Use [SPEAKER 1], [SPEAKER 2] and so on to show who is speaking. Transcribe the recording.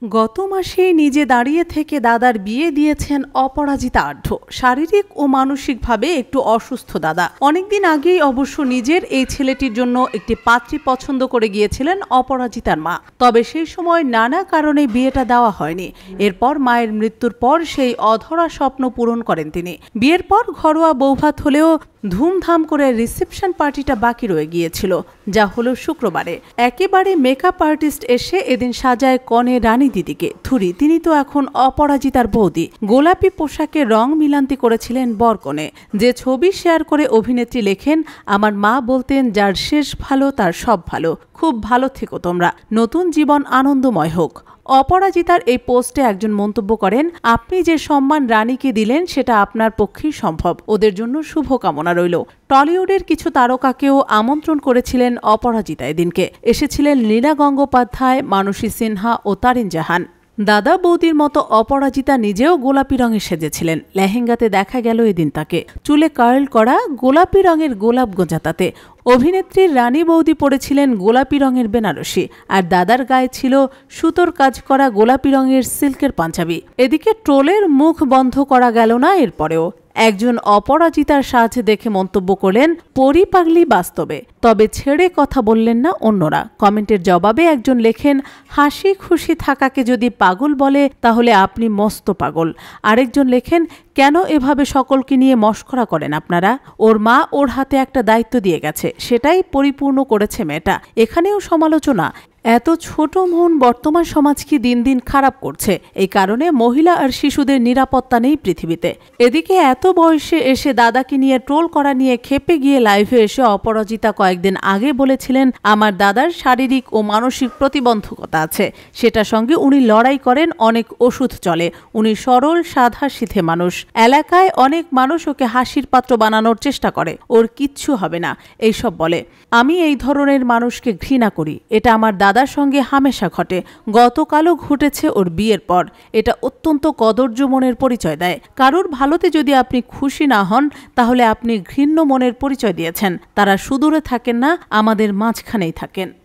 [SPEAKER 1] গত মাসে নিজে দাঁড়িয়ে থেকে দাদার বিয়ে দিয়েছেন অপরাজিতা আঢ্য। শারীরিক ও মানসিকভাবে একটু অসুস্থ দাদা। অনেকদিন আগেই অবশ্য নিজের এই ছেলেটির জন্য একটি পাত্রী পছন্দ করে গিয়েছিলেন অপরাজিতার মা। তবে সেই সময় নানা কারণে বিয়েটা দেওয়া হয়নি। এরপর মায়ের মৃত্যুর পর সেই অধরা স্বপ্ন পূরণ করেন তিনি। বিয়ের পর ঘরোয়া বৌভাত হলেও ধুমধাম করে রিসেপশন পার্টিটা বাকি রয়ে গিয়েছিল, যা হলো শুক্রবারে। একেবারে মেকআপ আর্টিস্ট এসে এদিন সাজায় কনে রানী দিদিকে। থুরি তিনি তো এখন অপরাজিতার বৌদি। গোলাপি পোশাকে রং মিলান্তি করেছিলেন বরকনে। যে ছবি শেয়ার করে অভিনেত্রী লেখেন, আমার মা বলতেন যার শেষ ভালো তার সব ভালো। খুব ভালো থেকো তোমরা, নতুন জীবন আনন্দময় হোক। অপরাজিতার এই পোস্টে একজন মন্তব্য করেন, আপনি যে সম্মান রানীকে দিলেন সেটা আপনার পক্ষেই সম্ভব। ওদের জন্য শুভকামনা রইল। টলিউডের কিছু তারকাকেও আমন্ত্রণ করেছিলেন অপরাজিতা। এদিনকে এসেছিলেন লীনা গঙ্গোপাধ্যায়, মানসী সিনহা ও তারিন জাহান। দাদা বৌদির মতো অপরাজিতা নিজেও গোলাপি রঙে সেজেছিলেন। লেহেঙ্গাতে দেখা গেল এদিন তাকে। চুলে কার্ল করা গোলাপি রঙের গোলাপ গোঁজা তাতে। অভিনেত্রীর রানী বৌদি পরেছিলেন গোলাপি রঙের বেনারসি, আর দাদার গায়ে ছিল সুতোর কাজ করা গোলাপি রঙের সিল্কের পাঞ্জাবি। এদিকে ট্রোলের মুখ বন্ধ করা গেল না এরপরেও। একজন অপরাজিতার সাজ দেখে মন্তব্য করলেন, পরি পাগলি বাস্তবে, তবে ছেড়ে কথা বললেন না অন্যরা। কমেন্টের জবাবে একজন লেখেন, হাসি খুশি থাকাকে যদি পাগল বলে তাহলে আপনি মস্ত পাগল। আরেকজন লেখেন, কেন এভাবে সকলকে নিয়ে মশকরা করেন আপনারা? ওর মা ওর হাতে একটা দায়িত্ব দিয়ে গেছে, সেটাই পরিপূর্ণ করেছে মেয়েটা। এখানেও সমালোচনা। এত ছোট মন বর্তমান সমাজকে দিন দিন খারাপ করছে। এই কারণে মহিলা আর শিশুদের নিরাপত্তা নেই পৃথিবীতে। এদিকে এত বয়সে এসে দাদাকে নিয়ে ট্রোল করা নিয়ে খেপে গিয়ে লাইভে এসে অপরাজিতা কয়েকদিন আগে বলেছিলেন, আমার দাদার শারীরিক ও মানসিক প্রতিবন্ধকতা আছে, সেটার সঙ্গে উনি লড়াই করেন, অনেক ওষুধ চলে, উনি সরল সাদা সিধে মানুষ। এলাকায় অনেক মানুষ ওকে হাসির পাত্র বানানোর চেষ্টা করে, ওর কিচ্ছু হবে না এইসব বলে। আমি এই ধরনের মানুষকে ঘৃণা করি। এটা আমার দাদার সঙ্গে হামেশা ঘটে। গতকালও ঘটেছে ওর বিয়ের পর। এটা অত্যন্ত কদর্য মনের পরিচয় দেয়। কারোর ভালোতে যদি আপনি খুশি না হন তাহলে আপনি ঘৃণ্য মনের পরিচয় দিয়েছেন। তারা সুদূরে থাকেন না, আমাদের মাঝখানেই থাকেন।